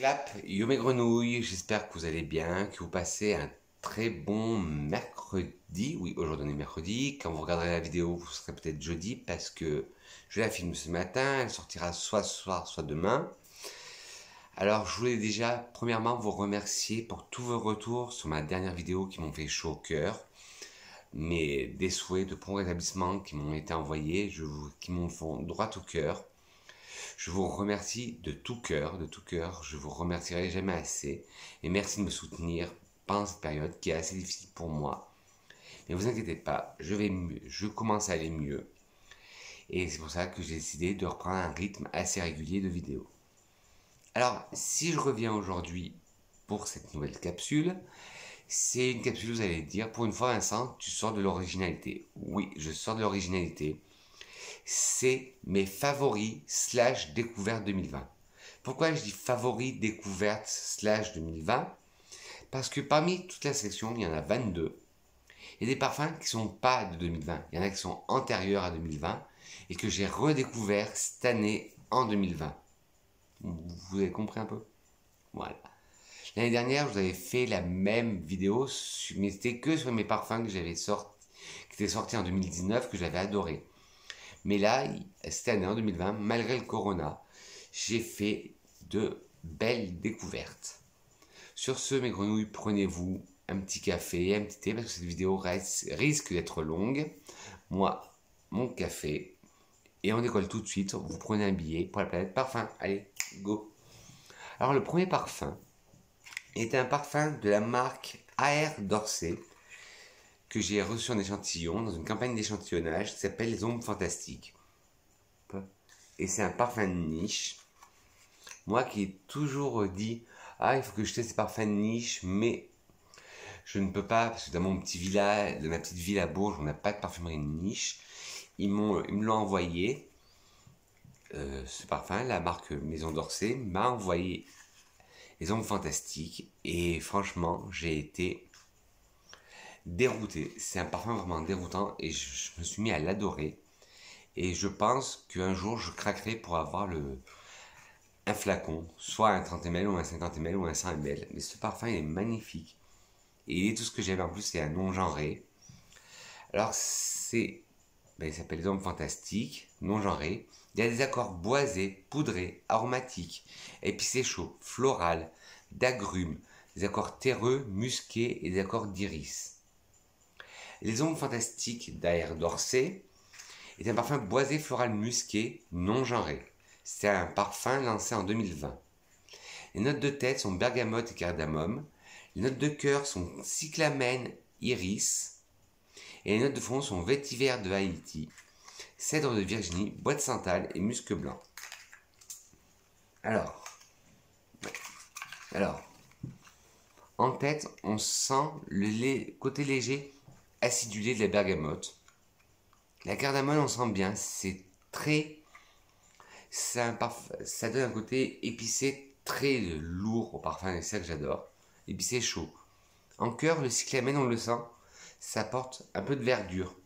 Clap, yo mes grenouilles, j'espère que vous allez bien, que vous passez un très bon mercredi. Oui, aujourd'hui on est mercredi. Quand vous regarderez la vidéo, vous serez peut-être jeudi parce que je la filme ce matin. Elle sortira soit ce soir, soit demain. Alors, je voulais déjà, premièrement, vous remercier pour tous vos retours sur ma dernière vidéo qui m'ont fait chaud au cœur. Mais des souhaits de prompt rétablissement qui m'ont été envoyés, qui m'ont fait droit au cœur. Je vous remercie de tout cœur, je vous remercierai jamais assez. Et merci de me soutenir pendant cette période qui est assez difficile pour moi. Mais vous inquiétez pas, je vais mieux, je commence à aller mieux. Et c'est pour ça que j'ai décidé de reprendre un rythme assez régulier de vidéos. Alors, si je reviens aujourd'hui pour cette nouvelle capsule, c'est une capsule, vous allez dire, pour une fois Vincent, tu sors de l'originalité. Oui, je sors de l'originalité. C'est mes favoris / découvertes 2020. Pourquoi je dis favoris découvertes / 2020? Parce que parmi toute la sélection, il y en a 22. Il y a des parfums qui ne sont pas de 2020. Il y en a qui sont antérieurs à 2020 et que j'ai redécouvert cette année en 2020. Vous avez compris un peu? Voilà. L'année dernière, je vous avais fait la même vidéo, mais c'était que sur mes parfums que j'avais sortis, qui étaient sortis en 2019, que j'avais adoré. Mais là, cette année, en 2020, malgré le corona, j'ai fait de belles découvertes. Sur ce, mes grenouilles, prenez-vous un petit café, un petit thé, parce que cette vidéo risque d'être longue. Moi, mon café, et on décolle tout de suite. Vous prenez un billet pour la planète parfum. Allez, go! Alors, le premier parfum est un parfum de la marque AR d'Orsay, que j'ai reçu en échantillon dans une campagne d'échantillonnage qui s'appelle Les Ombres Fantastiques. Et c'est un parfum de niche. Moi qui ai toujours dit, ah, il faut que je teste ces parfums de niche, mais je ne peux pas, parce que dans mon petit village, dans ma petite ville à Bourges, on n'a pas de parfumerie de niche. Ils me l'ont envoyé, ce parfum, la marque Maison d'Orsay m'a envoyé Les Ombres Fantastiques, et franchement, j'ai été dérouté. C'est un parfum vraiment déroutant et je me suis mis à l'adorer. Et je pense qu'un jour je craquerai pour avoir un flacon, soit un 30 ml ou un 50 ml ou un 100 ml. Mais ce parfum il est magnifique. Et il est tout ce que j'aime. En plus, c'est un non-genré. Alors, il s'appelle Les Ombres Fantastiques, non-genré. Il y a des accords boisés, poudrés, aromatiques, épicés chauds, floral, d'agrumes, des accords terreux, musqués et des accords d'iris. Les Ombres Fantastiques d'AR d'Orsay est un parfum boisé floral musqué non genré. C'est un parfum lancé en 2020. Les notes de tête sont bergamote et cardamome. Les notes de cœur sont cyclamène, iris. Et les notes de fond sont vétiver de Haïti, cèdre de Virginie, bois de santal et musc blanc. Alors, en tête, on sent le côté léger acidulé de la bergamote. La cardamome, on sent bien, c'est très... ça donne un côté épicé très lourd au parfum, et c'est ça que j'adore. Épicé chaud. En cœur, le cyclamène, on le sent, ça apporte un peu de verdure,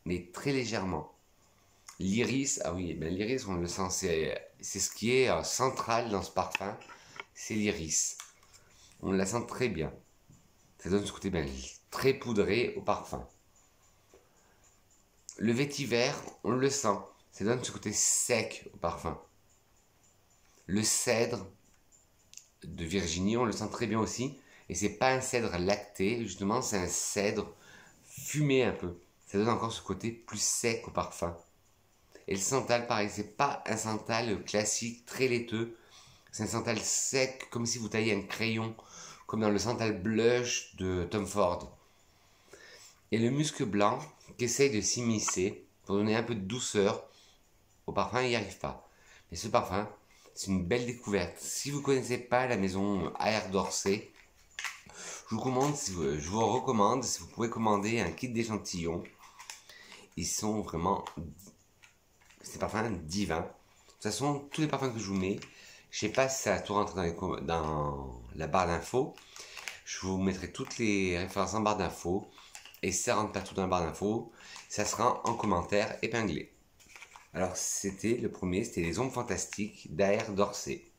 mais très légèrement. L'iris, ah oui, ben l'iris, on le sent, c'est ce qui est central dans ce parfum, c'est l'iris. On la sent très bien. Ça donne ce côté très poudré au parfum. Le vétiver, on le sent. Ça donne ce côté sec au parfum. Le cèdre de Virginie, on le sent très bien aussi. Et c'est pas un cèdre lacté, justement, c'est un cèdre fumé un peu. Ça donne encore ce côté plus sec au parfum. Et le santal, pareil, c'est pas un santal classique, très laiteux. C'est un santal sec, comme si vous tailliez un crayon, comme dans le santal blush de Tom Ford. Et le musc blanc qui essaye de s'immiscer pour donner un peu de douceur au parfum, il n'y arrive pas. Mais ce parfum, c'est une belle découverte. Si vous ne connaissez pas la maison AR d'Orsay, je vous recommande, si vous pouvez commander un kit d'échantillons. Ils sont vraiment, ces parfums divins. De toute façon, tous les parfums que je vous mets, je sais pas si ça a tout rentré dans la barre d'infos. Je vous mettrai toutes les références en barre d'infos. Et si ça rentre pas tout dans la barre d'infos, ça sera en commentaire épinglé. Alors c'était le premier, c'était Les Ombres Fantastiques d'AR d'Orsay.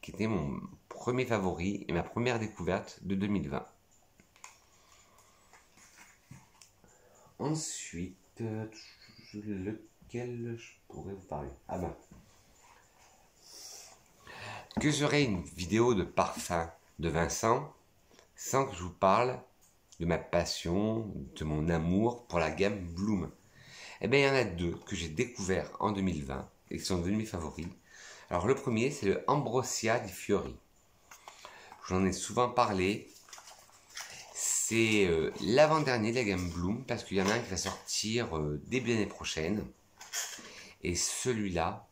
qui était mon premier favori et ma première découverte de 2020. Ensuite, lequel je pourrais vous parler? Ah ben, que serait une vidéo de parfum de Vincent sans que je vous parle de ma passion, de mon amour pour la gamme Bloom? Eh bien, il y en a deux que j'ai découvert en 2020 et qui sont devenus mes favoris. Alors, le premier, c'est le Ambrosia di Fiori. J'en ai souvent parlé. C'est l'avant-dernier de la gamme Bloom parce qu'il y en a un qui va sortir début d'année prochaine. Et celui-là,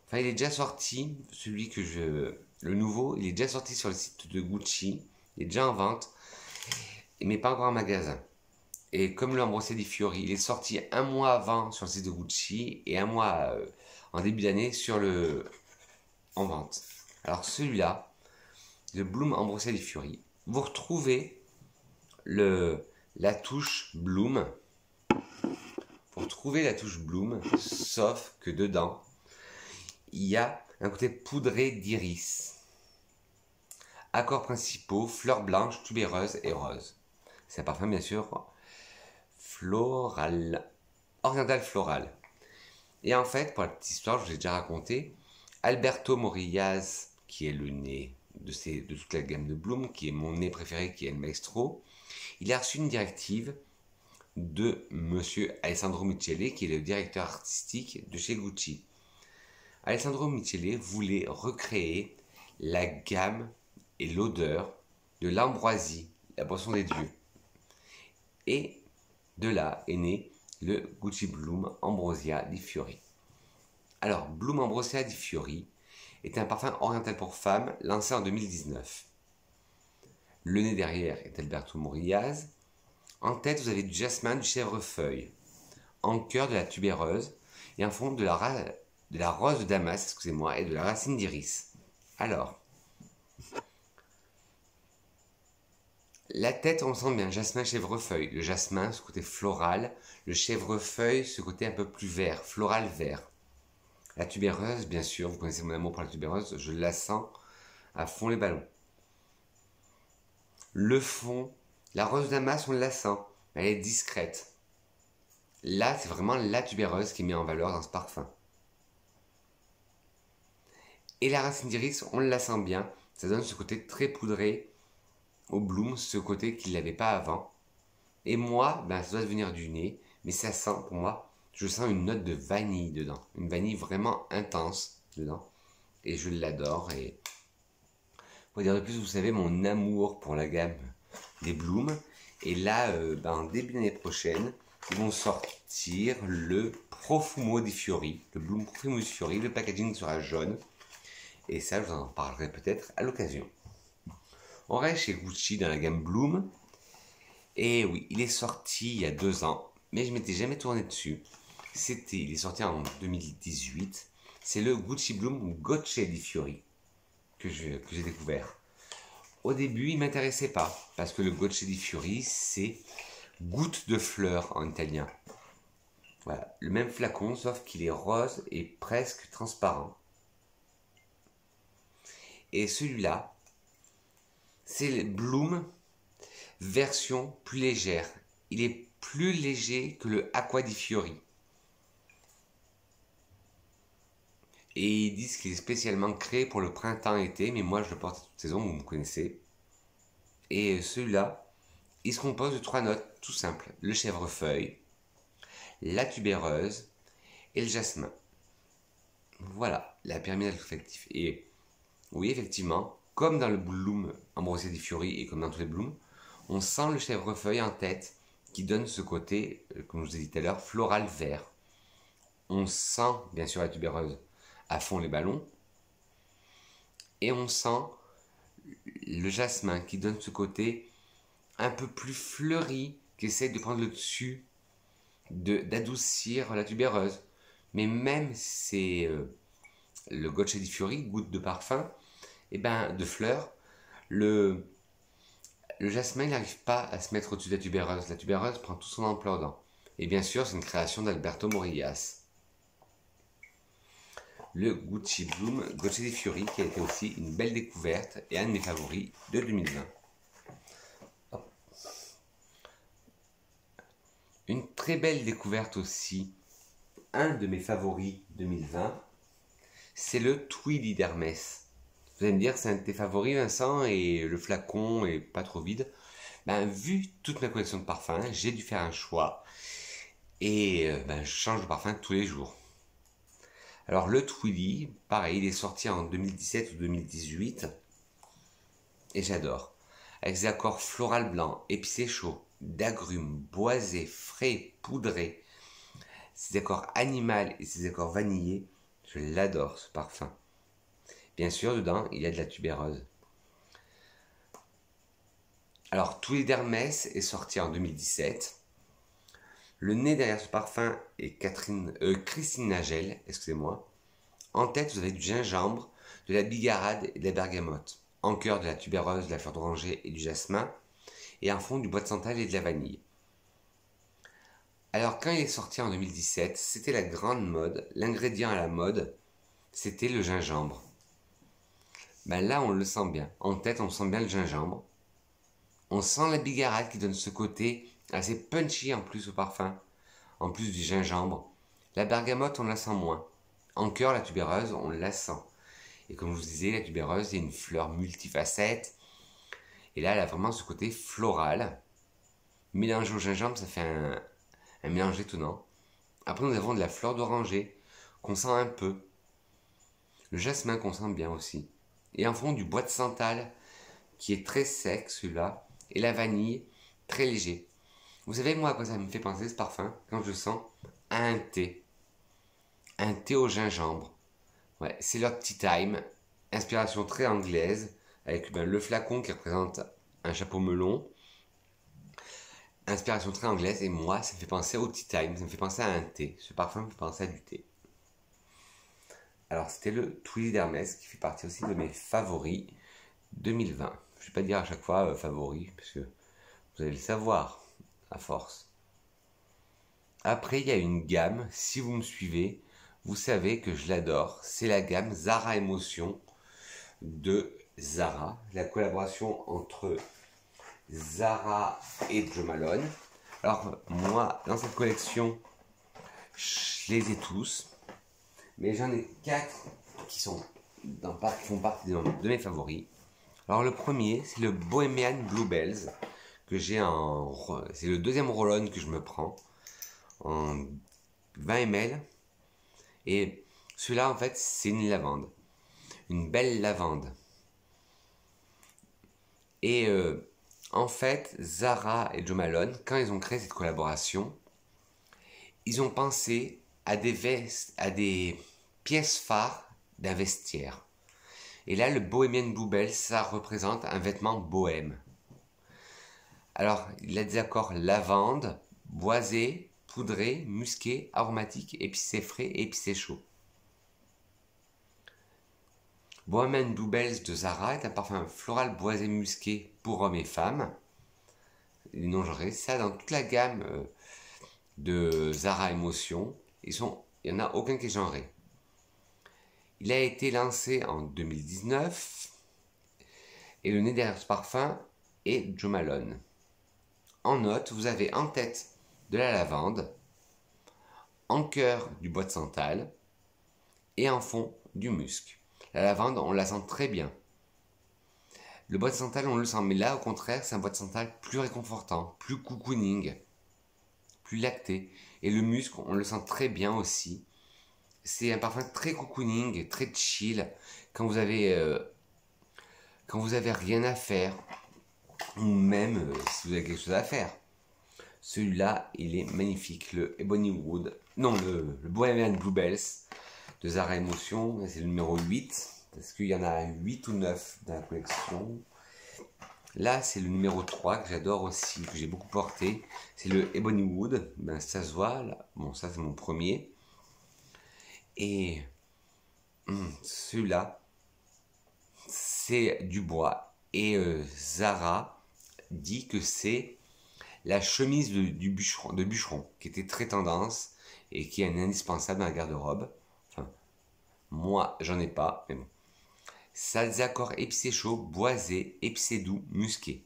enfin, il est déjà sorti, le nouveau, il est déjà sorti sur le site de Gucci. Il est déjà en vente, mais pas encore en magasin. Et comme l'Ambrosia di Fiori, il est sorti un mois avant sur le site de Gucci et un mois en début d'année en vente. Alors celui-là, le Bloom Ambrosia di Fiori, vous retrouvez la touche Bloom. Vous retrouvez la touche Bloom, sauf que dedans, il y a un côté poudré d'iris. Accords principaux, fleurs blanches, tubéreuses et roses. C'est un parfum bien sûr floral, oriental floral. Et en fait, pour la petite histoire, je vous ai déjà raconté, Alberto Morillas, qui est le nez de toute la gamme de Bloom, qui est mon nez préféré, qui est le Maestro, il a reçu une directive de monsieur Alessandro Michele, qui est le directeur artistique de chez Gucci. Alessandro Michele voulait recréer la gamme et l'odeur de l'ambroisie, la boisson des dieux. Et de là est né le Gucci Bloom Ambrosia di Fiori. Alors, Bloom Ambrosia di Fiori est un parfum oriental pour femmes lancé en 2019. Le nez derrière est Alberto Morillas. En tête, vous avez du jasmin, du chèvrefeuille. En cœur, de la tubéreuse. Et en fond, de la rose de Damas, excusez-moi, et de la racine d'iris. Alors, la tête, on sent bien jasmin, chèvrefeuille. Le jasmin, ce côté floral. Le chèvrefeuille, ce côté un peu plus vert, floral vert. La tubéreuse, bien sûr, vous connaissez mon amour pour la tubéreuse, je la sens à fond les ballons. Le fond, la rose Damas, on la sent, elle est discrète. Là, c'est vraiment la tubéreuse qui met en valeur dans ce parfum. Et la racine d'iris, on la sent bien, ça donne ce côté très poudré au Bloom, ce côté qu'il n'avait pas avant. Et moi, ben, ça doit venir du nez, mais ça sent pour moi, je sens une note de vanille dedans, une vanille vraiment intense dedans, et je l'adore. Et pour dire de plus, vous savez mon amour pour la gamme des Bloom. Et là, en début d'année prochaine, ils vont sortir le Profumo di Fiori, le Bloom Profumo di Fiori. Le packaging sera jaune, et ça, je vous en parlerai peut-être à l'occasion. On reste chez Gucci dans la gamme Bloom, et oui, il est sorti il y a 2 ans, mais je m'étais jamais tourné dessus. Il est sorti en 2018. C'est le Gucci Bloom Gocce di Fiori que j'ai découvert. Au début, il ne m'intéressait pas parce que le Gocce di Fiori, c'est goutte de fleurs en italien. Voilà, le même flacon, sauf qu'il est rose et presque transparent. Et celui-là, c'est le Bloom version plus légère. Il est plus léger que le Acqua di Fiori. Et ils disent qu'il est spécialement créé pour le printemps-été, mais moi je le porte toute saison, vous me connaissez. Et celui-là, il se compose de 3 notes tout simples. Le chèvrefeuille, la tubéreuse et le jasmin. Voilà, la pyramide olfactive. Et oui, effectivement, comme dans le Bloom Ambrosia di Fiori et comme dans tous les Blooms, on sent le chèvrefeuille en tête qui donne ce côté, comme je vous ai dit tout à l'heure, floral vert. On sent bien sûr la tubéreuse à fond les ballons. Et on sent le jasmin qui donne ce côté un peu plus fleuri, qui essaie de prendre le dessus, d'adoucir la tubéreuse. Mais même c'est le Gocce di Fiori, goutte de parfum, et ben de fleurs, le jasmin il n'arrive pas à se mettre au-dessus de la tubéreuse. La tubéreuse prend tout son ampleur dedans. Et bien sûr, c'est une création d'Alberto Morillas. le Gucci Bloom Gocce Fiori, qui a été aussi une belle découverte et un de mes favoris de 2020. Hop. Une très belle découverte aussi, un de mes favoris 2020, c'est le Tweedy d'Hermès. Vous allez me dire, c'est un de tes favoris, Vincent, et le flacon est pas trop vide. Ben, vu toute ma collection de parfums, j'ai dû faire un choix. Et je change de parfum tous les jours. Alors le Tweedy, pareil, il est sorti en 2017 ou 2018. Et j'adore. Avec ses accords floral blanc, épicé chaud, d'agrumes, boisés, frais, poudrés. Ses accords animal et ses accords vanillés. Je l'adore ce parfum. Bien sûr, dedans, il y a de la tubéreuse. Alors, Tweedy d'Hermès est sorti en 2017. Le nez derrière ce parfum est Christine Nagel, excusez-moi. En tête, vous avez du gingembre, de la bigarade et de la bergamote. En cœur, de la tubéreuse, de la fleur d'oranger et du jasmin. Et en fond, du bois de santal et de la vanille. Alors, quand il est sorti en 2017, c'était la grande mode. L'ingrédient à la mode, c'était le gingembre. Ben là, on le sent bien. En tête, on sent bien le gingembre. On sent la bigarade qui donne ce côté assez punchy en plus au parfum, en plus du gingembre. La bergamote, on la sent moins. En cœur, la tubéreuse, on la sent. Et comme je vous disais, la tubéreuse est une fleur multifacette. Et là, elle a vraiment ce côté floral. Mélangé au gingembre, ça fait un mélange étonnant. Après, nous avons de la fleur d'oranger, qu'on sent un peu. Le jasmin, qu'on sent bien aussi. Et en fond, du bois de santal, qui est très sec, celui-là. Et la vanille, très léger. Vous savez, moi, à quoi ça me fait penser, ce parfum, quand je sens un thé. Un thé au gingembre. Ouais, c'est leur tea time. Inspiration très anglaise, avec le flacon qui représente un chapeau melon. Inspiration très anglaise, et moi, ça me fait penser au tea time, ça me fait penser à un thé. Ce parfum me fait penser à du thé. Alors, c'était le Tweedy d'Hermès, qui fait partie aussi de mes favoris 2020. Je ne vais pas dire à chaque fois favori, parce que vous allez le savoir, à force. Après, il y a une gamme, si vous me suivez, vous savez que je l'adore. C'est la gamme Zara Emotion de Zara. La collaboration entre Zara et Jo Malone. Alors, moi, dans cette collection, je les ai tous. Mais j'en ai 4 qui font partie de mes favoris. Alors, le premier, c'est le Bohemian Bluebells. C'est le deuxième roll-on que je me prends. En 20 ml. Et celui-là, en fait, c'est une lavande. Une belle lavande. Et en fait, Zara et Jo Malone, quand ils ont créé cette collaboration, ils ont pensé à des pièces phares d'un vestiaire. Et là, le Bohemian Bluebell, ça représente un vêtement bohème. Alors, il a des accords lavande, boisé, poudré, musqué, aromatique, épicé frais et épicé chaud. Bohemian Bluebells de Zara est un parfum floral boisé musqué pour hommes et femmes. Les non-genrés, ça dans toute la gamme de Zara Emotion. Il n'y en a aucun qui est genré. Il a été lancé en 2019 et le nez derrière ce parfum est Jo Malone. En note, vous avez en tête de la lavande, en cœur du bois de santal et en fond du musc. La lavande, on la sent très bien. Le bois de santal, on le sent, mais là, au contraire, c'est un bois de santal plus réconfortant, plus cocooning, plus lacté. Et le musc, on le sent très bien aussi. C'est un parfum très cocooning, très chill, quand vous avez rien à faire, ou même si vous avez quelque chose à faire. Celui-là, il est magnifique, le Ebony Wood, non, le Bohemian Bluebells de Zara Emotion, c'est le numéro 8, parce qu'il y en a 8 ou 9 dans la collection. Là, c'est le numéro 3 que j'adore aussi, que j'ai beaucoup porté. C'est le Ebony Wood, ça se voit, là. Bon, ça c'est mon premier. Et celui-là, c'est du bois. Et Zara dit que c'est la chemise de bûcheron, qui était très tendance et qui est un indispensable dans la garde-robe. Enfin, Moi, j'en ai pas, mais bon. Ça a des accords épicés chauds, boisés, épicés doux, musqués.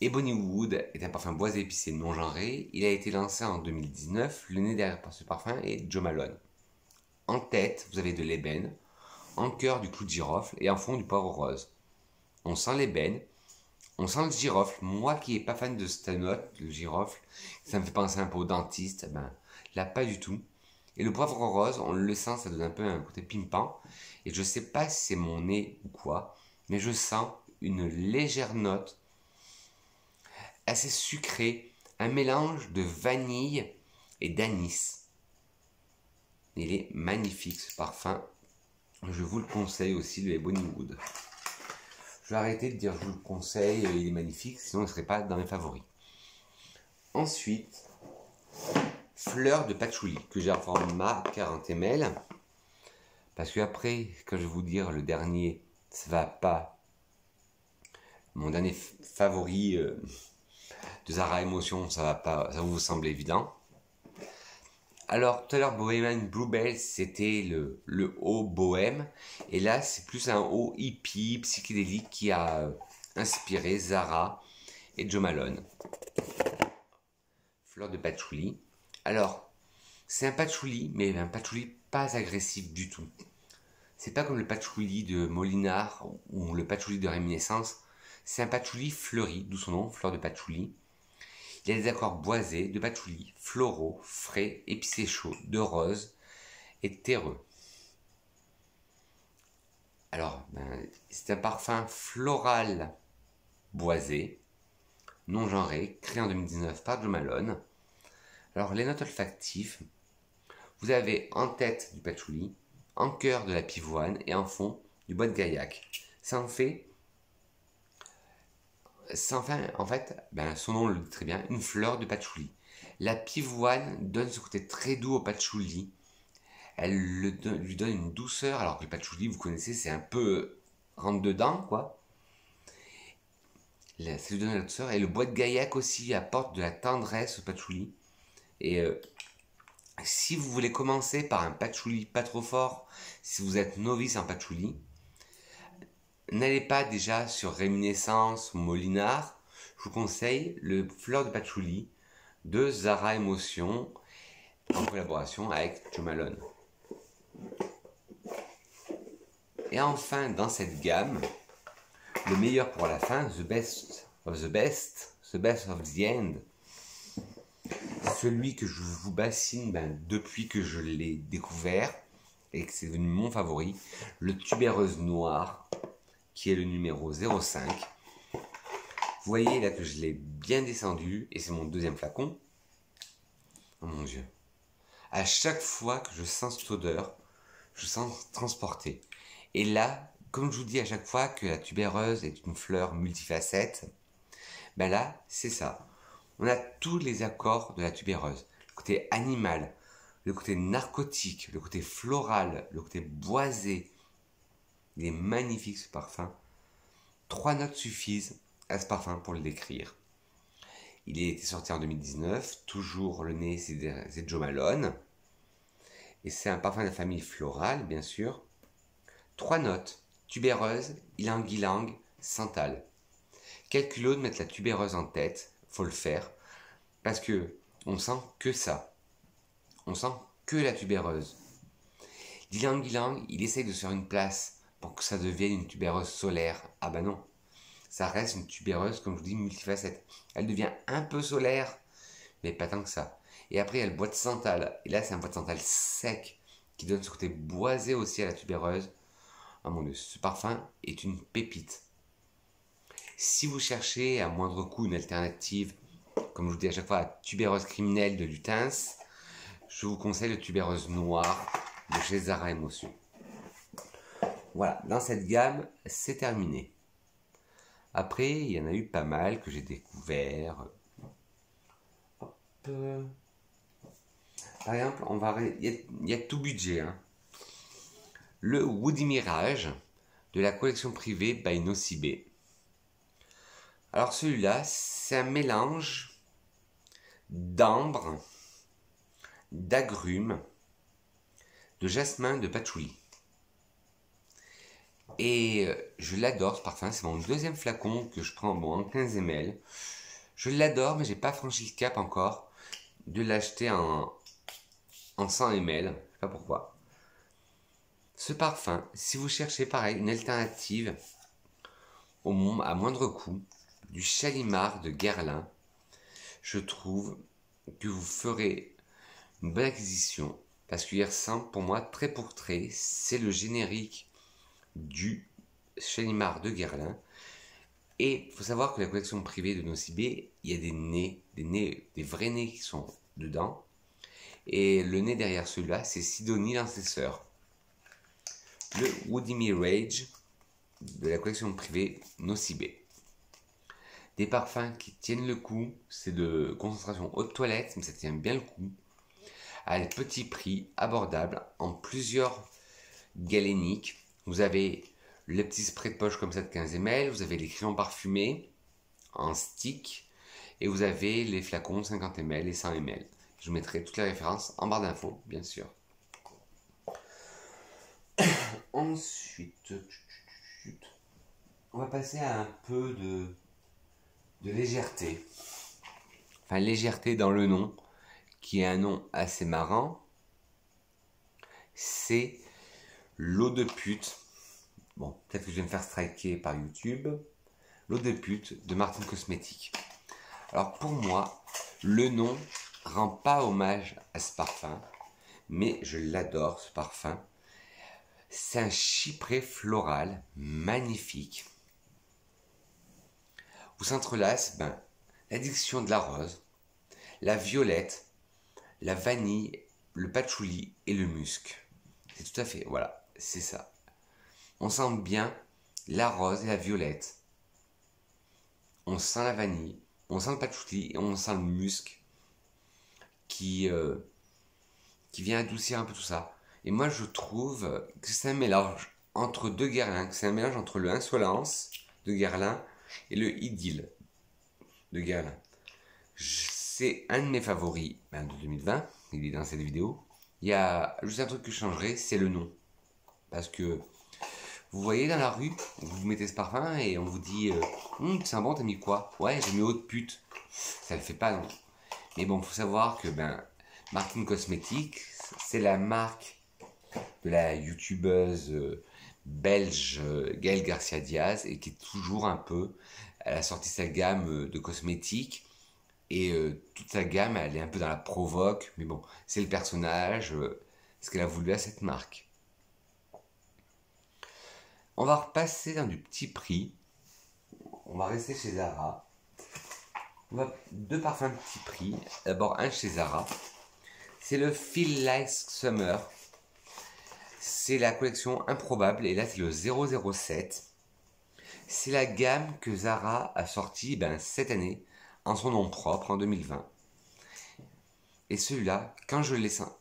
Ebony Wood est un parfum boisé épicé non genré. Il a été lancé en 2019. Le nez derrière ce parfum est Joe Malone. En tête, vous avez de l'ébène, en cœur du clou de girofle et en fond du poivre rose. On sent l'ébène, on sent le girofle. Moi qui n'ai pas fan de cette note, le girofle, ça me fait penser un peu au dentiste. Ben, là, pas du tout. Et le poivre rose, on le sent, ça donne un peu un côté pimpant. Et je sais pas si c'est mon nez ou quoi, mais je sens une légère note assez sucrée, un mélange de vanille et d'anis. Il est magnifique ce parfum. Je vous le conseille aussi, le Ebony Wood. Je vais arrêter de dire je vous le conseille, il est magnifique, sinon il ne serait pas dans mes favoris. Ensuite, fleur de patchouli, que j'ai en format 40 ml. Parce que après, quand je vais vous dire le dernier, ça va pas. Mon dernier favori de Zara Emotion, ça va pas, ça vous semble évident. Alors, tout à l'heure, Bohemian Bluebell, c'était le haut bohème. Et là, c'est plus un haut hippie, psychédélique qui a inspiré Zara et Joe Malone. Fleur de patchouli. Alors, c'est un patchouli, mais un patchouli pas agressif du tout. C'est pas comme le patchouli de Molinard ou le patchouli de Réminiscence. C'est un patchouli fleuri, d'où son nom, fleur de patchouli. Il y a des accords boisés, de patchouli, floraux, frais, épicés chauds, de rose et terreux. Alors, c'est un parfum floral boisé, non genré, créé en 2019 par Joe Malone. Alors, les notes olfactives, vous avez en tête du patchouli, en cœur de la pivoine et en fond du bois de gaillac. Ça en fait, en fait, son nom le dit très bien, une fleur de patchouli. La pivoine donne ce côté très doux au patchouli. Elle lui donne une douceur, alors que le patchouli, vous connaissez, c'est un peu rentre dedans, quoi. Ça lui donne la douceur. Et le bois de gaillac aussi apporte de la tendresse au patchouli. Et si vous voulez commencer par un patchouli pas trop fort, si vous êtes novice en patchouli, n'allez pas déjà sur Réminiscence ou Molinard. Je vous conseille le fleur de patchouli de Zara Emotion en collaboration avec Joe Malone. Et enfin, dans cette gamme, le meilleur pour la fin, the best of the best, the best of the end. Celui que je vous bassine depuis que je l'ai découvert et que c'est devenu mon favori, le tubéreuse noire, qui est le numéro 05. Vous voyez là que je l'ai bien descendu et c'est mon deuxième flacon. Oh mon Dieu. À chaque fois que je sens cette odeur, je sens transporté. Et là, comme je vous dis à chaque fois que la tubéreuse est une fleur multifacette, là, c'est ça. On a tous les accords de la tubéreuse. Le côté animal, le côté narcotique, le côté floral, le côté boisé. Il est magnifique ce parfum. 3 notes suffisent à ce parfum pour le décrire. Il a été sorti en 2019, toujours le nez c'est Joe Malone. Et c'est un parfum de la famille florale, bien sûr. 3 notes, tubéreuse, ylang-ylang, santal. Calculons de mettre la tubéreuse en tête, faut le faire, parce que on sent que ça. On sent que la tubéreuse. Ylang-ylang, il essaye de se faire une place pour que ça devienne une tubéreuse solaire. Ah bah non, ça reste une tubéreuse, comme je vous dis, multifacette. Elle devient un peu solaire, mais pas tant que ça. Et après, il y a le bois de santal. Et là, c'est un bois de santal sec qui donne ce côté boisé aussi à la tubéreuse. Oh mon Dieu, ce parfum est une pépite. Si vous cherchez à moindre coût une alternative, comme je vous dis à chaque fois, à tubéreuse criminelle de Lutens, je vous conseille le tubéreuse noir de chez Zara Emotion. Voilà, dans cette gamme, c'est terminé. Après, il y en a eu pas mal que j'ai découvert. Par exemple, il y a tout budget. Le Woody Mirage de la collection privée by Nocibé. Alors celui-là, c'est un mélange d'ambre, d'agrumes de jasmin de patchouli. Et je l'adore ce parfum, c'est mon deuxième flacon que je prends en 15 ml. Je l'adore, mais j'ai pas franchi le cap encore de l'acheter en 100 ml, je sais pas pourquoi. Ce parfum, si vous cherchez pareil une alternative à moindre coût, du Shalimar de Guerlain, je trouve que vous ferez une bonne acquisition parce qu'il ressemble pour moi trait pour trait. C'est le générique du Shalimar de Guerlain. Et il faut savoir que la collection privée de Nocibé, il y a des vrais nez qui sont dedans. Et le nez derrière celui-là, c'est Sidonie l'ancesseur. Le Woody Me Rage de la collection privée Nocibé. Des parfums qui tiennent le coup, c'est de concentration haute toilette, mais ça tient bien le coup. À des petits prix abordables, en plusieurs galéniques. Vous avez le petit spray de poche comme ça de 15 ml, vous avez les crayons parfumés en stick, et vous avez les flacons 50 ml et 100 ml. Je mettrai toutes les références en barre d'infos, bien sûr. Ensuite, on va passer à un peu de légèreté. Enfin, légèreté dans le nom, qui est un nom assez marrant. C'est l'eau de pute. Bon, peut-être que je vais me faire striker par YouTube. L'eau de pute de Martin Cosmétiques. Alors pour moi, le nom rend pas hommage à ce parfum, mais je l'adore ce parfum. C'est un chypré floral magnifique. Où s'entrelacent l'addiction de la rose, la violette, la vanille, le patchouli et le musc. C'est tout à fait, voilà, c'est ça. On sent bien la rose et la violette. On sent la vanille, on sent le patchouli et on sent le musc qui vient adoucir un peu tout ça. Et moi je trouve que c'est un mélange entre deux Guerlain, que c'est un mélange entre le Insolence de Guerlain et le Idylle de Guerlain. C'est un de mes favoris de 2020, il est dans cette vidéo. Il y a juste un truc que je changerais, c'est le nom. Parce que vous voyez dans la rue, vous mettez ce parfum et on vous dit c'est un bon, t'as mis quoi? Ouais, j'ai mis eau de pute. Ça le fait pas, non. Mais bon, faut savoir que Martin Cosmétiques, c'est la marque de la youtubeuse belge Gaëlle Garcia Diaz et qui est toujours un peu, elle a sorti sa gamme de cosmétiques et toute sa gamme elle est un peu dans la provoque, mais bon, c'est le personnage, ce qu'elle a voulu à cette marque. On va repasser dans du petit prix, on va rester chez Zara. Deux parfums de petit prix, d'abord un chez Zara, c'est le Feel Like Summer. C'est la collection Improbable et là c'est le 007. C'est la gamme que Zara a sortie cette année en son nom propre en 2020. Et celui-là, quand je l'ai senti,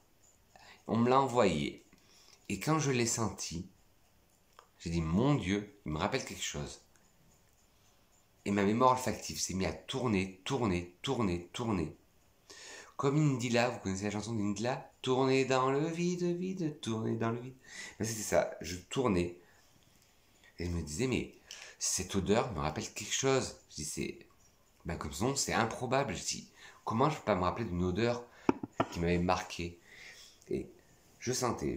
on me l'a envoyé et quand je l'ai senti, j'ai dit mon Dieu, il me rappelle quelque chose. Et ma mémoire olfactive s'est mise à tourner. Comme Indila, vous connaissez la chanson d'Indila? Tourner dans le vide, tourner dans le vide. C'était ça, je tournais. Et je me disais, mais cette odeur me rappelle quelque chose. Je dis, c'est. Comme son nom, c'est improbable. Je dis, comment je peux pas me rappeler d'une odeur qui m'avait marqué? Et je sentais.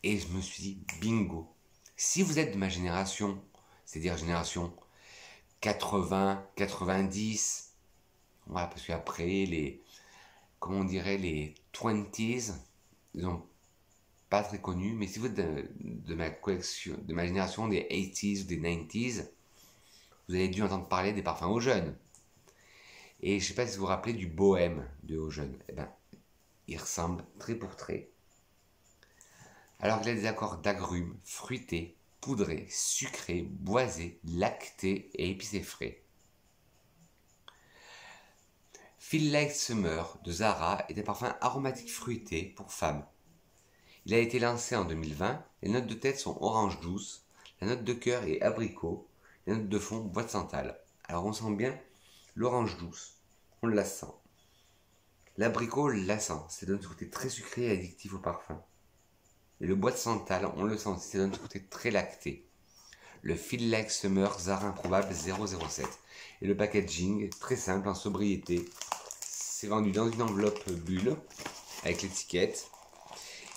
Et je me suis dit, bingo. Si vous êtes de ma génération, c'est-à-dire génération 80, 90, voilà, parce qu'après, les 20s, ils sont pas très connus, mais si vous êtes de ma collection, de ma génération des 80s ou des 90s, vous avez dû entendre parler des parfums Eau Jeune. Et je sais pas si vous vous rappelez du Bohème de Eau Jeune. Il ressemble trait pour trait. Alors qu'il a des accords d'agrumes, fruités, poudrés, sucrés, boisés, lactés et épicés frais. Feel Like Summer de Zara est un parfum aromatique fruité pour femmes. Il a été lancé en 2020. Les notes de tête sont orange douce, la note de cœur est abricot, la note de fond bois de santal. Alors on sent bien l'orange douce, on la sent. L'abricot lassant, ça donne ce côté très sucré et addictif au parfum. Et le bois de santal, on le sent aussi, ça donne ce côté très lacté. Le Feel Like Summer Zara Improbable 007. Et le packaging, très simple, en sobriété. C'est vendu dans une enveloppe bulle, avec l'étiquette.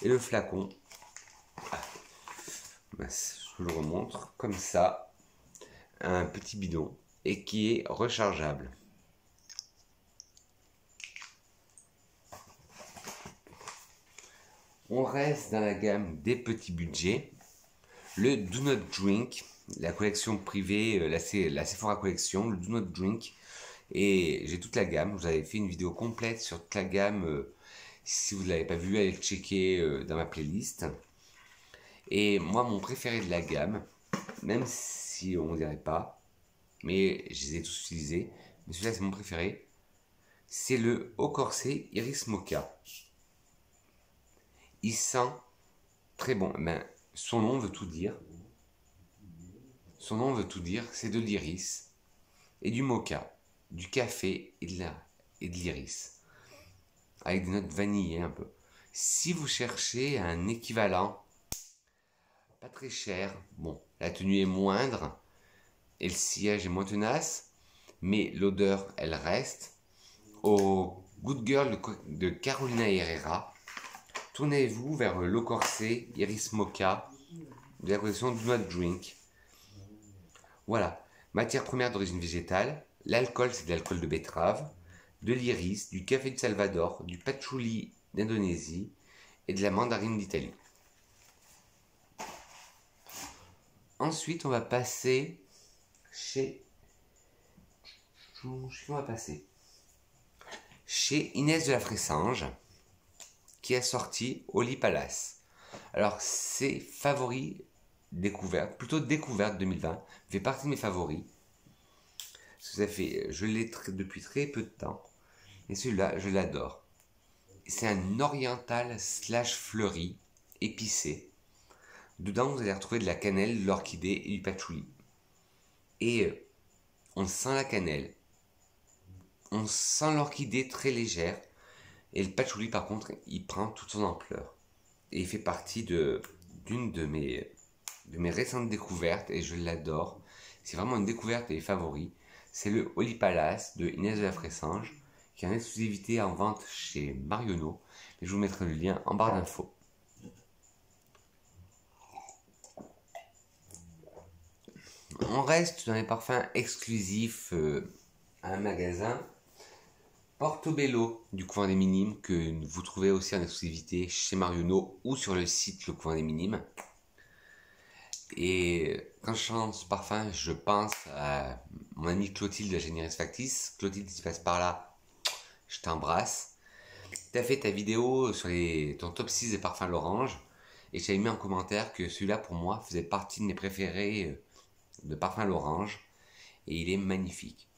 Et le flacon, je le remontre, comme ça, un petit bidon, et qui est rechargeable. On reste dans la gamme des petits budgets. Le Do Not Drink, la collection privée, la Sephora Collection, le Do Not Drink. Et j'ai toute la gamme. Je vous avais fait une vidéo complète sur toute la gamme. Si vous ne l'avez pas vu, allez le checker dans ma playlist. Et moi, mon préféré de la gamme, même si on ne dirait pas, mais je les ai tous utilisés, mais celui-là c'est mon préféré, c'est le Haut Corset Iris Mocha. Il sent très bon. Ben, son nom veut tout dire. Son nom veut tout dire. C'est de l'iris et du mocha, du café et de l'iris. Avec des notes vanillées un peu. Si vous cherchez un équivalent, pas très cher, bon, la tenue est moindre et le sillage est moins tenace, mais l'odeur, elle reste. Au Good Girl de Carolina Herrera, tournez-vous vers le Corset Iris Mocha de la collection Do Not Drink. Voilà, matière première d'origine végétale, l'alcool c'est de l'alcool de betterave, de l'iris, du café de Salvador, du patchouli d'Indonésie et de la mandarine d'Italie. Ensuite, on va passer chez Inès de la Fressange, qui a sorti Holy Palace. Alors, c'est favoris découverte, plutôt découverte 2020, fait partie de mes favoris. Ça fait, je l'ai depuis très peu de temps, et celui-là, je l'adore. C'est un oriental slash fleuri, épicé. Dedans, vous allez retrouver de la cannelle, de l'orchidée et du patchouli. Et on sent la cannelle, on sent l'orchidée très légère, et le patchouli, par contre, il prend toute son ampleur. Et il fait partie d'une de mes récentes découvertes, et je l'adore. C'est vraiment une découverte et favori. C'est le Holy Palace de Inès de la Fressange, qui est en exclusivité en vente chez Marionneau. Et je vous mettrai le lien en barre d'infos. On reste dans les parfums exclusifs à un magasin. Portobello du Couvent des Minimes, que vous trouvez aussi en exclusivité chez Marionneau ou sur le site Le Couvent des Minimes. Et quand je chante ce parfum, je pense à mon amie Clotilde de la Généris Factice. Clotilde, si tu passes par là, je t'embrasse. Tu as fait ta vidéo sur ton top 6 des parfums l'orange. Et j'avais mis en commentaire que celui-là, pour moi, faisait partie de mes préférés de parfum l'orange. Et il est magnifique.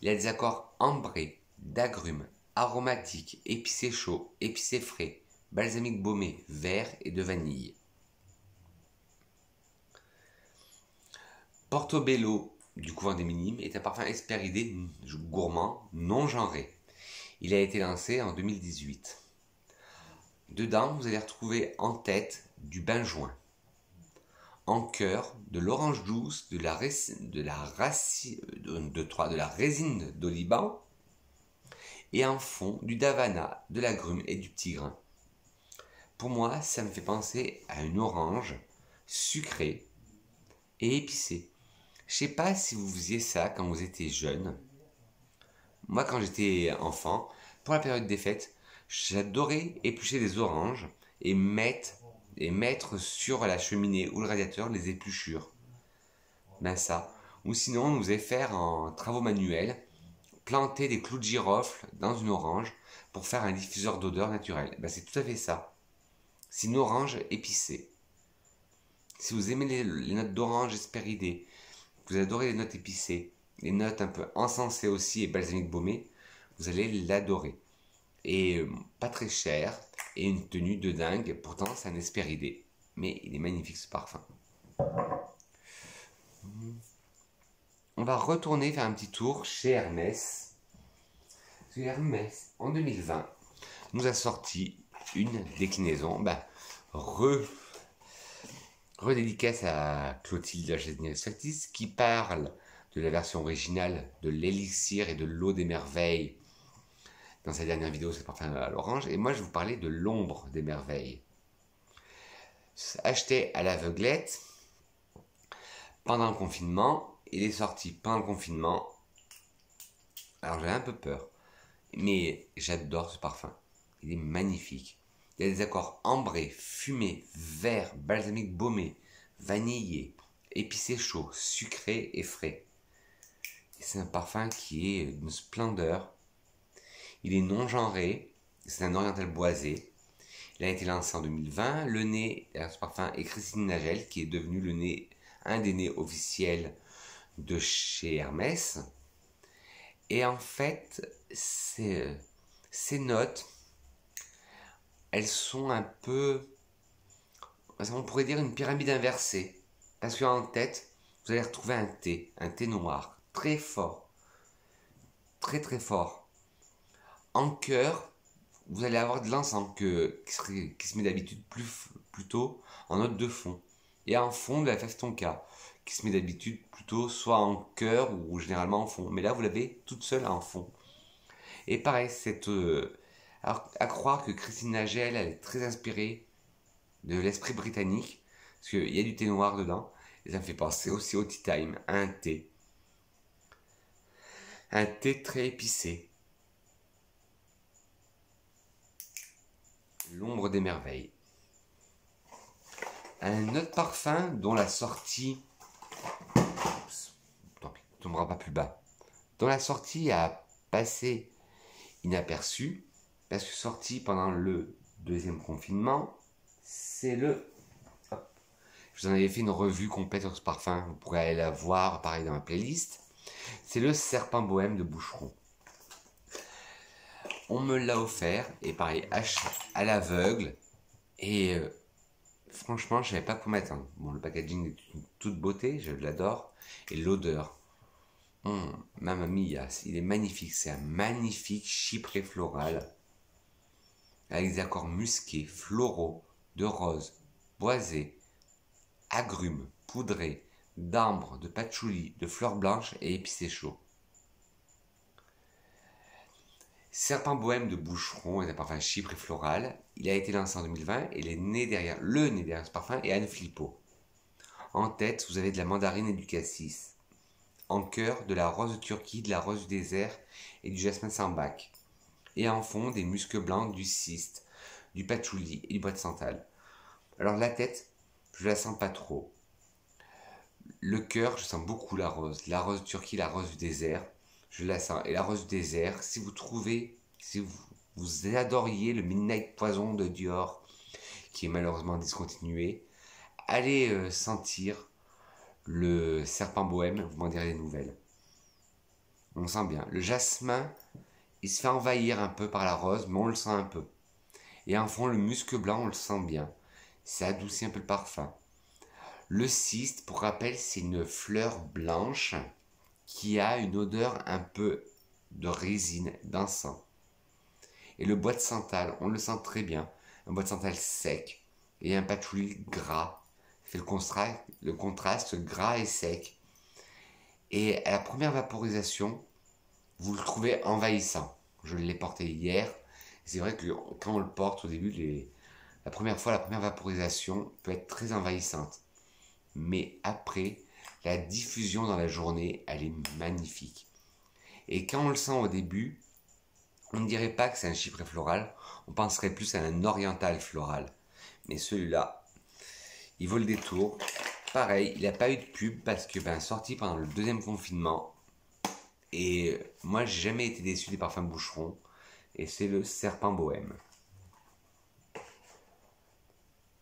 Il a des accords ambrés, d'agrumes, aromatiques, épicé chaud, épicé frais, balsamique baumé, vert et de vanille. Portobello du Couvent des Minimes est un parfum expéridé gourmand, non genré. Il a été lancé en 2018. Dedans, vous allez retrouver en tête du benjoin, en cœur de l'orange douce, de la résine d'oliban, et en fond du davana, de l'agrume et du petit grain. Pour moi, ça me fait penser à une orange sucrée et épicée. Je sais pas si vous faisiez ça quand vous étiez jeune. Moi, quand j'étais enfant, pour la période des fêtes, j'adorais éplucher des oranges et mettre sur la cheminée ou le radiateur les épluchures. Ben ça. Ou sinon, on nous faisait faire en travaux manuels, planter des clous de girofle dans une orange pour faire un diffuseur d'odeur naturel. Ben c'est tout à fait ça. C'est une orange épicée. Si vous aimez les notes d'orange espéridées, vous adorez les notes épicées, les notes un peu encensées aussi et balsamique baumé, vous allez l'adorer. Et pas très cher, et une tenue de dingue, pourtant c'est un espéridé. Mais il est magnifique ce parfum. On va retourner faire un petit tour chez Hermès. que Hermès, en 2020, nous a sorti une déclinaison, redédicace à Clotilde Chesnier-Saltis, qui parle de la version originale de l'élixir et de l'eau des merveilles. Dans sa dernière vidéo, c'est parfum à l'orange. Et moi, je vais vous parler de l'ombre des merveilles. Acheté à l'aveuglette pendant le confinement. Il est sorti pendant le confinement. Alors, j'avais un peu peur. Mais j'adore ce parfum. Il est magnifique. Il y a des accords ambrés, fumés, verts, balsamiques baumés, vanillés, épicé chaud, sucré et frais. C'est un parfum qui est d'une splendeur. Il est non genré. C'est un oriental boisé. Il a été lancé en 2020. Le nez de ce parfum est Christine Nagel, qui est devenu un des nez officiels de chez Hermès. Et en fait, ces notes, elles sont un peu, on pourrait dire une pyramide inversée. Parce qu'en tête, vous allez retrouver un thé noir, très fort, très très fort. En cœur, vous allez avoir de l'encens qui se met d'habitude plutôt en note de fond. Et en fond, de la festonka, qui se met d'habitude plutôt soit en cœur ou généralement en fond. Mais là, vous l'avez toute seule en fond. Et pareil, alors, à croire que Christine Nagel, elle est très inspirée de l'esprit britannique, parce qu'il y a du thé noir dedans, et ça me fait penser aussi au tea time, à un thé. Un thé très épicé. L'ombre des merveilles. Un autre parfum dont la sortie... Tant pis, ne tombera pas plus bas. Dont la sortie a passé inaperçu, parce que sorti pendant le deuxième confinement, c'est le... Je vous en avais fait une revue complète sur ce parfum, vous pourrez aller la voir, pareil dans ma playlist. C'est le Serpent Bohème de Boucheron. On me l'a offert, et pareil, à l'aveugle, et franchement, je ne savais pas quoi m'attendre. Bon, le packaging est toute beauté, je l'adore, et l'odeur, Mamma mia, il est magnifique, c'est un magnifique chyprès floral, avec des accords musqués, floraux, de rose, boisé, agrumes, poudrés, d'ambre, de patchouli, de fleurs blanches et épicé chaud. Serpent Bohème de Boucheron est un parfum chyprès floral. Il a été lancé en 2020 et le nez derrière ce parfum est Anne Filippo. En tête, vous avez de la mandarine et du cassis. En cœur, de la rose de Turquie, de la rose du désert et du jasmin sambac. Et en fond, des muscs blancs, du cyste, du patchouli et du bois de santal. Alors la tête, je la sens pas trop. Le cœur, je sens beaucoup la rose de Turquie, la rose du désert, je la sens. Et la rose du désert, si vous adoriez le Midnight Poison de Dior, qui est malheureusement discontinué, allez sentir le Serpent Bohème, vous m'en direz des nouvelles. On sent bien. Le jasmin, il se fait envahir un peu par la rose, mais on le sent un peu. Et en fond, le musc blanc, on le sent bien. Ça adoucit un peu le parfum. Le cyste, pour rappel, c'est une fleur blanche qui a une odeur un peu de résine, d'encens. Et le bois de santal, on le sent très bien. Un bois de santal sec et un patchouli gras. Fait le contraste gras et sec. Et à la première vaporisation, vous le trouvez envahissant. Je l'ai porté hier. C'est vrai que quand on le porte au début, la première vaporisation peut être très envahissante. Mais après, la diffusion dans la journée, elle est magnifique. Et quand on le sent au début, on ne dirait pas que c'est un chyprès floral, on penserait plus à un oriental floral. Mais celui-là, il vaut le détour. Pareil, il n'a pas eu de pub parce que sorti pendant le deuxième confinement. Et moi, j'ai jamais été déçu des parfums Boucheron. Et c'est le Serpent Bohème.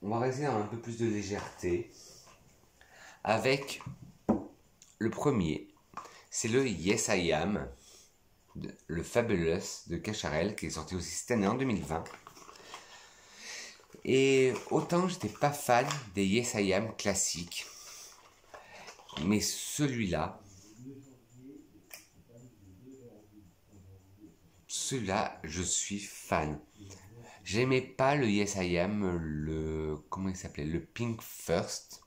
On va rester dans un peu plus de légèreté. Avec le premier, c'est le Yes I Am, le Fabulous de Cacharel, qui est sorti aussi cette année en 2020. Et autant j'étais pas fan des Yes I Am classiques, mais celui-là, celui-là, je suis fan. J'aimais pas le Yes I Am, comment il s'appelait, le Pink First.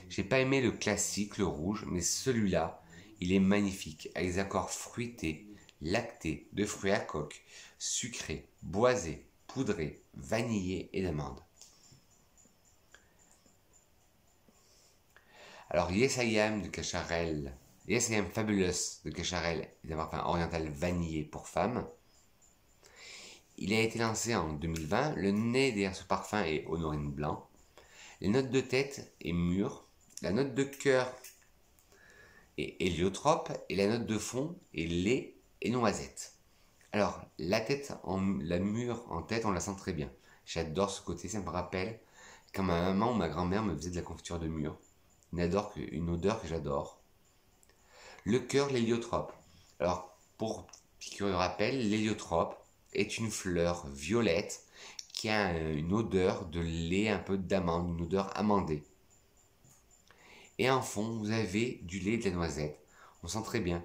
J'ai pas aimé le classique, le rouge, mais celui-là, il est magnifique, avec des accords fruités, lactés, de fruits à coque, sucrés, boisés, poudrés, vanillés et d'amandes. Alors, Yes I Am de Cacharel, Yes I Am Fabulous de Cacharel est un parfum oriental vanillé pour femmes. Il a été lancé en 2020. Le nez derrière ce parfum est honorine blanc. Les notes de tête est mûre. La note de cœur est héliotrope. Et la note de fond est lait et noisette. Alors, la mûre en tête, on la sent très bien. J'adore ce côté, ça me rappelle quand ma maman ou ma grand-mère me faisait de la confiture de mûre. Une odeur que j'adore. Le cœur, l'héliotrope. Alors, pour piqûre de rappel, l'héliotrope est une fleur violette qui a une odeur de lait, un peu d'amande, une odeur amandée. Et en fond, vous avez du lait et de la noisette. On sent très bien.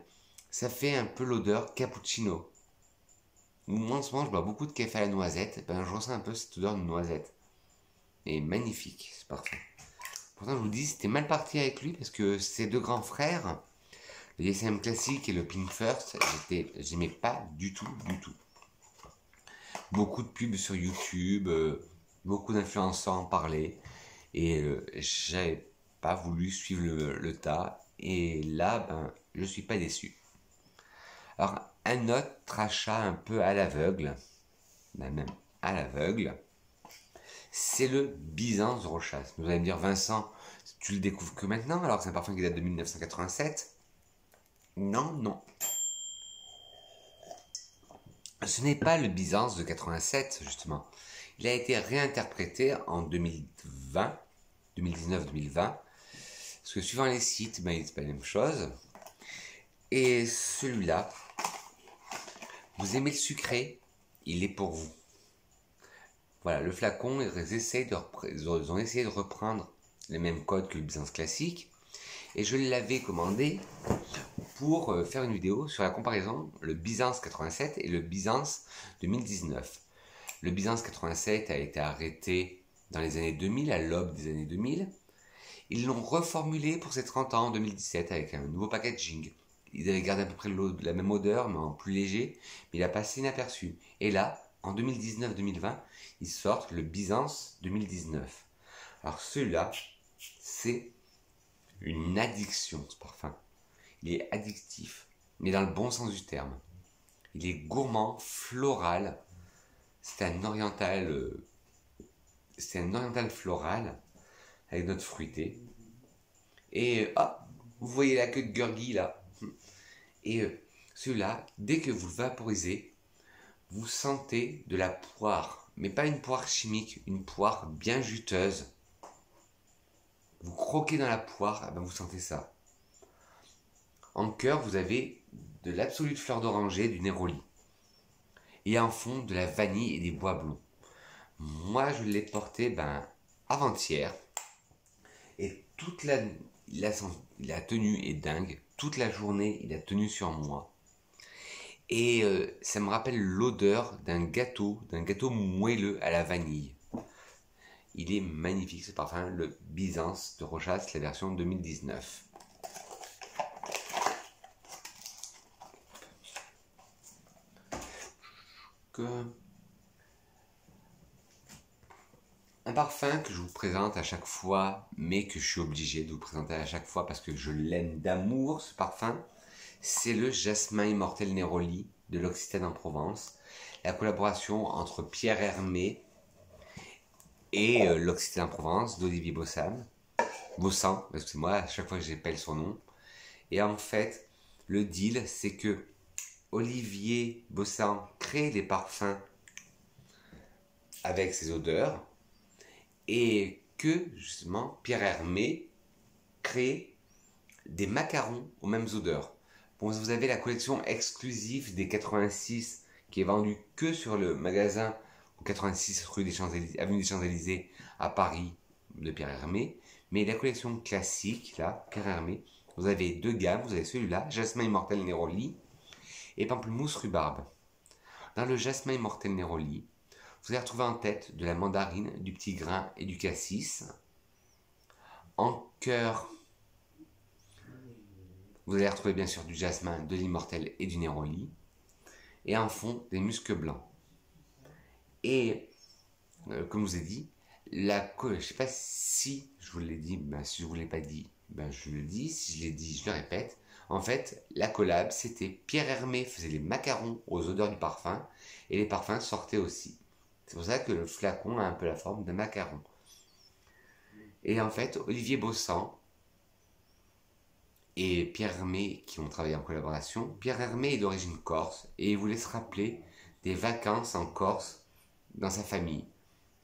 Ça fait un peu l'odeur cappuccino. Moi, en ce moment, je bois beaucoup de café à la noisette. Ben, je ressens un peu cette odeur de noisette. Et magnifique, c'est parfait. Pourtant, je vous dis, c'était mal parti avec lui parce que ces deux grands frères, le Yes I Am classique et le Pink First, j'aimais pas du tout, du tout. Beaucoup de pubs sur YouTube, beaucoup d'influenceurs en parlaient, et j'avais pas voulu suivre le tas, et là, ben, je suis pas déçu. Alors, un autre achat un peu à l'aveugle, ben même à l'aveugle, c'est le Byzance de Rochas. Vous allez me dire, Vincent, tu le découvres que maintenant, alors que c'est un parfum qui date de 1987. Non, non. Ce n'est pas le Byzance de 87, justement. Il a été réinterprété en 2020, 2019-2020, parce que suivant les sites, ben, c'est pas la même chose. Et celui-là, vous aimez le sucré, il est pour vous. Voilà, le flacon, ils ont essayé de reprendre les mêmes codes que le Byzance classique, et je l'avais commandé pour faire une vidéo sur la comparaison, le Byzance 87 et le Byzance 2019. Le Byzance 87 a été arrêté dans les années 2000, à l'aube des années 2000. Ils l'ont reformulé pour ses 30 ans en 2017 avec un nouveau packaging. Ils avaient gardé à peu près la même odeur, mais en plus léger, mais il a passé inaperçu. Et là, en 2019-2020, ils sortent le Byzance 2019. Alors celui-là, c'est une addiction, ce parfum. Il est addictif, mais dans le bon sens du terme. Il est gourmand, floral. C'est un oriental floral avec notes fruitées. Et vous voyez la queue de Gurgui là. Et celui-là, dès que vous le vaporisez, vous sentez de la poire, mais pas une poire chimique, une poire bien juteuse. Vous croquez dans la poire, et ben vous sentez ça. En cœur, vous avez de l'absolute fleur d'oranger, du néroli. Et en fond, de la vanille et des bois blonds. Moi, je l'ai porté avant-hier. Et la tenue est dingue. Toute la journée, il a tenu sur moi. Et ça me rappelle l'odeur d'un gâteau moelleux à la vanille. Il est magnifique ce parfum, le Byzance de Rochas, la version 2019. Un parfum que je vous présente à chaque fois, mais que je suis obligé de vous présenter à chaque fois parce que je l'aime d'amour, ce parfum, c'est le Jasmin Immortel Néroli de l'Occitane en Provence. La collaboration entre Pierre Hermé et l'Occitane en Provence d'Olivier Bossan, excusez-moi, à chaque fois que j'appelle son nom. Et en fait, le deal, c'est que Olivier Bossan crée des parfums avec ses odeurs et que justement Pierre Hermé crée des macarons aux mêmes odeurs. Bon, vous avez la collection exclusive des 86 qui est vendue que sur le magasin 86 rue des Champs-Élysées, avenue des Champs-Élysées à Paris de Pierre Hermé. Mais la collection classique, là, Pierre Hermé, vous avez deux gammes. Vous avez celui-là, Jasmin Immortel Néroli et Pamplemousse Rhubarbe. Dans le jasmin immortel Néroli, vous allez retrouver en tête de la mandarine, du petit grain et du cassis. En cœur, vous allez retrouver bien sûr du jasmin, de l'immortel et du Néroli. Et en fond, des muscs blancs. Et, comme je vous ai dit, je ne sais pas si je vous l'ai dit, si je ne vous l'ai pas dit, je le dis. Si je l'ai dit, je le répète. En fait, la collab, c'était Pierre Hermé faisait les macarons aux odeurs du parfum. Et les parfums sortaient aussi. C'est pour ça que le flacon a un peu la forme d'un macaron. Et en fait, Olivier Bossan et Pierre Hermé qui ont travaillé en collaboration. Pierre Hermé est d'origine corse et il voulait se rappeler des vacances en Corse dans sa famille.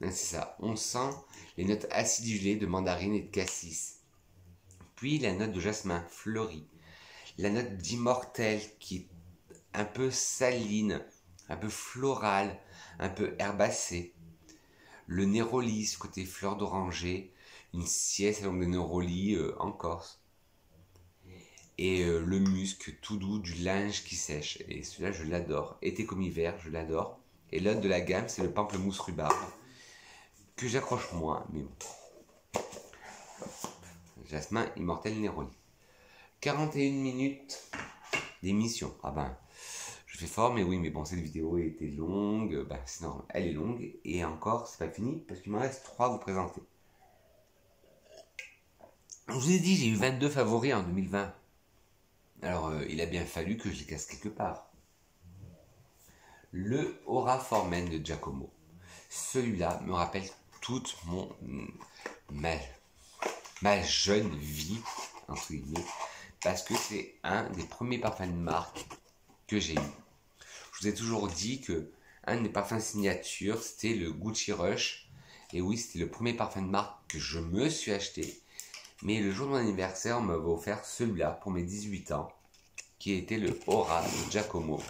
C'est ça, on sent les notes acidulées de mandarine et de cassis. Puis la note de jasmin fleuri. La note d'immortel qui est un peu saline, un peu florale, un peu herbacée. Le néroli, ce côté fleur d'oranger, une sieste à l'ombre de néroli en Corse. Et le musc tout doux du linge qui sèche. Et celui-là, je l'adore. Été comme hiver, je l'adore. Et l'autre de la gamme, c'est le pamplemousse rhubarbe, que j'accroche moins, mais bon. Jasmin immortel Néroli. 41 minutes d'émission. Ah ben, je fais fort, mais oui, mais bon, cette vidéo était longue. C'est normal, elle est longue. Et encore, c'est pas fini, parce qu'il m'en reste 3 à vous présenter. Je vous ai dit, j'ai eu 22 favoris en 2020. Alors, il a bien fallu que je les casse quelque part. Le Aura Formen de Giacomo. Celui-là me rappelle toute ma jeune vie, entre guillemets, parce que c'est un des premiers parfums de marque que j'ai eu. Je vous ai toujours dit que un des parfums signature, c'était le Gucci Rush. Et oui, c'était le premier parfum de marque que je me suis acheté. Mais le jour de mon anniversaire, on m'avait offert celui-là pour mes 18 ans, qui était le Aura de Giacomo.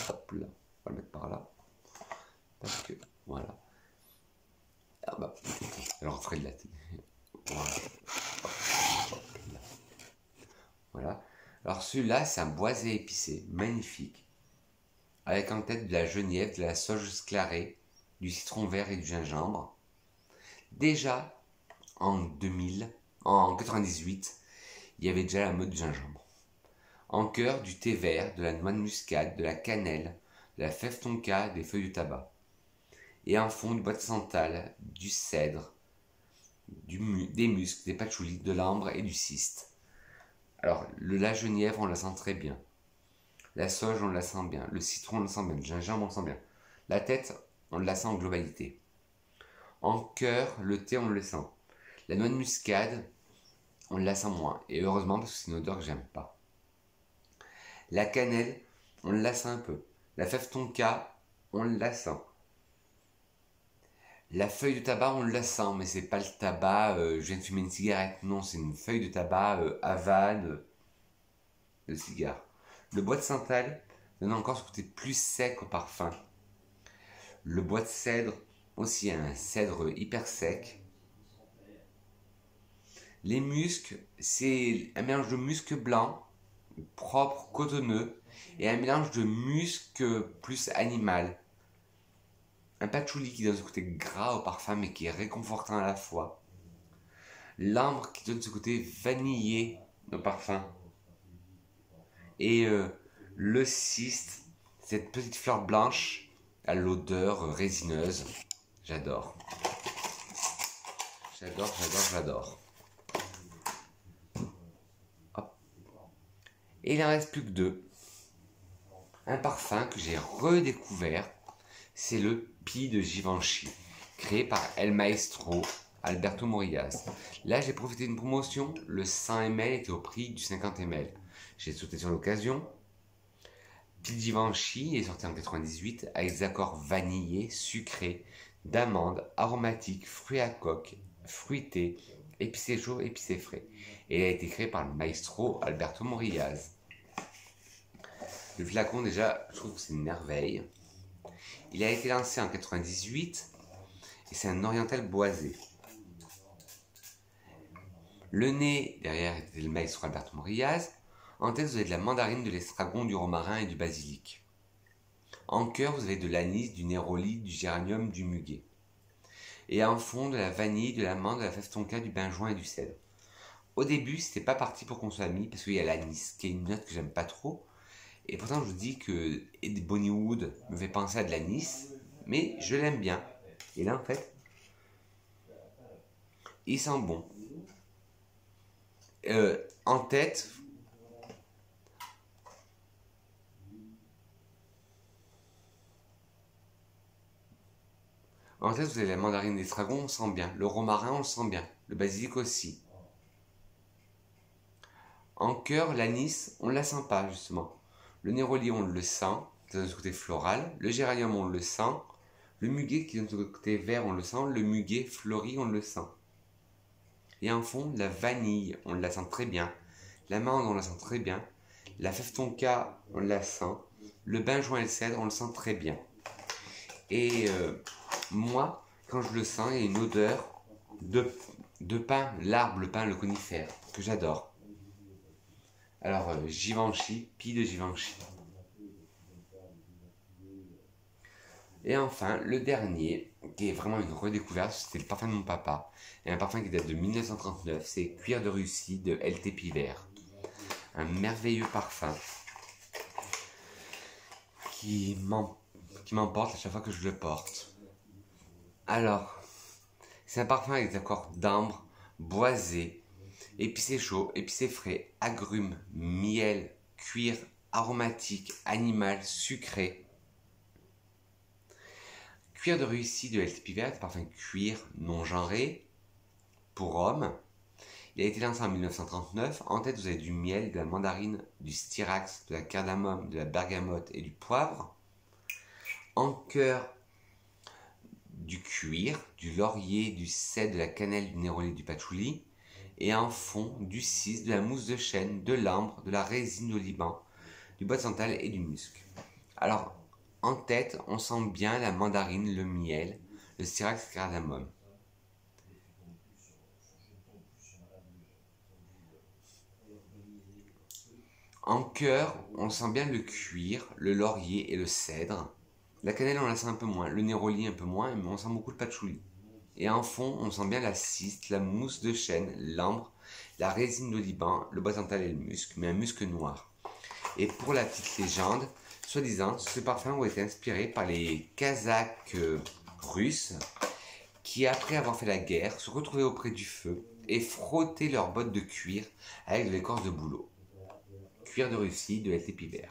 Hop là, on va le mettre par là. Parce que, voilà. Ah bah, alors on ferait de la télé. Voilà. Voilà. Alors celui-là, c'est un boisé épicé, magnifique. Avec en tête de la genièvre, de la sauge sclarée, du citron vert et du gingembre. Déjà, en 98, il y avait déjà la mode du gingembre. En cœur, du thé vert, de la noix de muscade, de la cannelle, de la fève tonka, des feuilles de tabac. Et en fond, du bois de santal, du cèdre, des muscs, des patchoulis, de l'ambre et du cyste. Alors, la genièvre, on la sent très bien. La sauge, on la sent bien. Le citron, on le sent bien. Le gingembre, on le sent bien. La tête, on la sent en globalité. En cœur, le thé, on le sent. La noix de muscade, on la sent moins. Et heureusement, parce que c'est une odeur que j'aime pas. La cannelle, on la sent un peu. La fève tonka, on la sent. La feuille de tabac, on la sent, mais c'est pas le tabac, je viens de fumer une cigarette. Non, c'est une feuille de tabac Havane de cigare. Le bois de santal donne encore ce côté plus sec au parfum. Le bois de cèdre, aussi un cèdre hyper sec. Les muscs, c'est un mélange de musc blanc, propre, cotonneux, et un mélange de musc plus animal. Un patchouli qui donne ce côté gras au parfum mais qui est réconfortant à la fois. L'ambre qui donne ce côté vanillé au parfum. Et le cyste, cette petite fleur blanche à l'odeur résineuse. J'adore. J'adore, j'adore, j'adore. Hop. Et il en reste plus que 2. Un parfum que j'ai redécouvert, c'est le Pi de Givenchy, créé par El Maestro Alberto Morillas. Là, j'ai profité d'une promotion, le 100 ml était au prix du 50 ml. J'ai sauté sur l'occasion. Pi de Givenchy est sorti en 98 avec des accords vanillés, sucrés, d'amandes, aromatiques, fruits à coque, fruités, épicé chaud, épicé frais. Et il a été créé par le Maestro Alberto Morillas. Le flacon, déjà, je trouve que c'est une merveille. Il a été lancé en 98 et c'est un oriental boisé. Le nez, derrière, était le Maestro Alberto Morillas. En tête, vous avez de la mandarine, de l'estragon, du romarin et du basilic. En cœur, vous avez de l'anis, du néroli, du géranium, du muguet. Et en fond, de la vanille, de l'amande, de la fève tonka, du benjoin et du cèdre. Au début, c'était pas parti pour qu'on soit amis, parce qu'il y a l'anis, qui est une note que j'aime pas trop. Et pourtant, je vous dis que Bonnywood me fait penser à de l'anis, mais je l'aime bien. Et là, en fait, il sent bon. En tête, vous avez la mandarine d'estragon, on sent bien. Le romarin, on le sent bien. Le basilic aussi. En cœur, l'anis, on ne la sent pas, justement. Le néroli, on le sent, qui donne ce côté floral. Le géranium, on le sent. Le muguet, qui donne ce côté vert, on le sent. Le muguet fleuri, on le sent. Et en fond, la vanille, on la sent très bien. L'amande, on la sent très bien. La fève tonka, on la sent. Le benjoin et le cèdre, on le sent très bien. Et moi, quand je le sens, il y a une odeur de pin, l'arbre, le pin, le conifère, que j'adore. Alors, Givenchy, pie de Givenchy. Et enfin, le dernier, qui est vraiment une redécouverte, c'était le parfum de mon papa. Et un parfum qui date de 1939, c'est Cuir de Russie de LT Piver. Un merveilleux parfum qui m'emporte à chaque fois que je le porte. Alors, c'est un parfum avec des accords d'ambre, boisé, épicé chaud, épicé frais, agrumes, miel, cuir, aromatique, animal, sucré. Cuir de Russie de LT Piver, parfum cuir non genré pour homme. Il a été lancé en 1939. En tête, vous avez du miel, de la mandarine, du styrax, de la cardamome, de la bergamote et du poivre. En cœur, du cuir, du laurier, du cèdre, de la cannelle, du néroli, du patchouli. Et en fond, du cis, de la mousse de chêne, de l'ambre, de la résine de Liban, du bois de santal et du musc. Alors, en tête, on sent bien la mandarine, le miel, le styrax et le cardamome. En cœur, on sent bien le cuir, le laurier et le cèdre. La cannelle, on la sent un peu moins, le néroli un peu moins, mais on sent beaucoup le patchouli. Et en fond, on sent bien la ciste, la mousse de chêne, l'ambre, la résine de Liban, le bois de santal et le musc, mais un musc noir. Et pour la petite légende, soi-disant, ce parfum a été inspiré par les Kazakhs russes qui, après avoir fait la guerre, se retrouvaient auprès du feu et frottaient leurs bottes de cuir avec de l'écorce de bouleau. Cuir de Russie de LT Piver.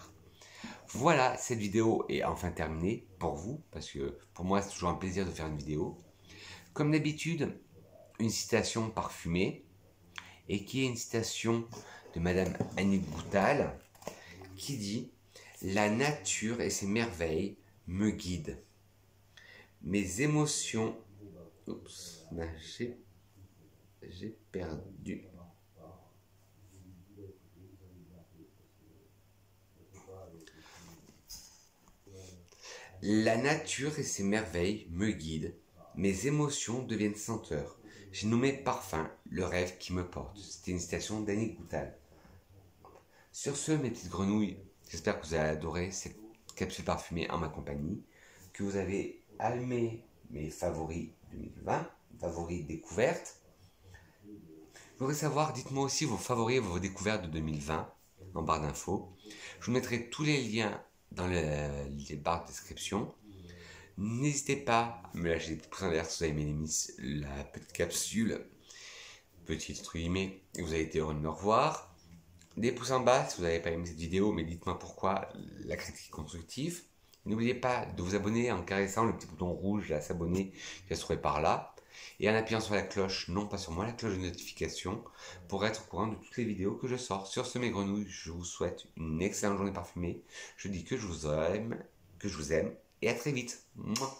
Voilà, cette vidéo est enfin terminée pour vous, parce que pour moi c'est toujours un plaisir de faire une vidéo. Comme d'habitude, une citation parfumée, et qui est une citation de Madame Annick Goutal, qui dit « La nature et ses merveilles me guident. Mes émotions... » Oups, j'ai perdu... La nature et ses merveilles me guident, mes émotions deviennent senteurs. J'ai nommé parfum, le rêve qui me porte. C'était une citation d'Annick Goutal. Sur ce, mes petites grenouilles, j'espère que vous avez adoré cette capsule parfumée en ma compagnie, que vous avez aimé mes favoris 2020, favoris découvertes. Je voudrais savoir, dites-moi aussi vos favoris et vos découvertes de 2020 en barre d'infos. Je vous mettrai tous les liens dans les barres de description. N'hésitez pas à me lâcher des petits pouces en l'air si vous avez aimé la petite capsule, petite entre guillemets, et vous avez été heureux de me revoir. Des pouces en bas si vous n'avez pas aimé cette vidéo, mais dites-moi pourquoi, la critique constructive. N'oubliez pas de vous abonner en caressant le petit bouton rouge, là, s'abonner, qui va se trouver par là. Et en appuyant sur la cloche, non pas sur moi, la cloche de notification, pour être au courant de toutes les vidéos que je sors. Sur ce, mes grenouilles, je vous souhaite une excellente journée parfumée. Je dis que je vous aime, et à très vite. Mouah.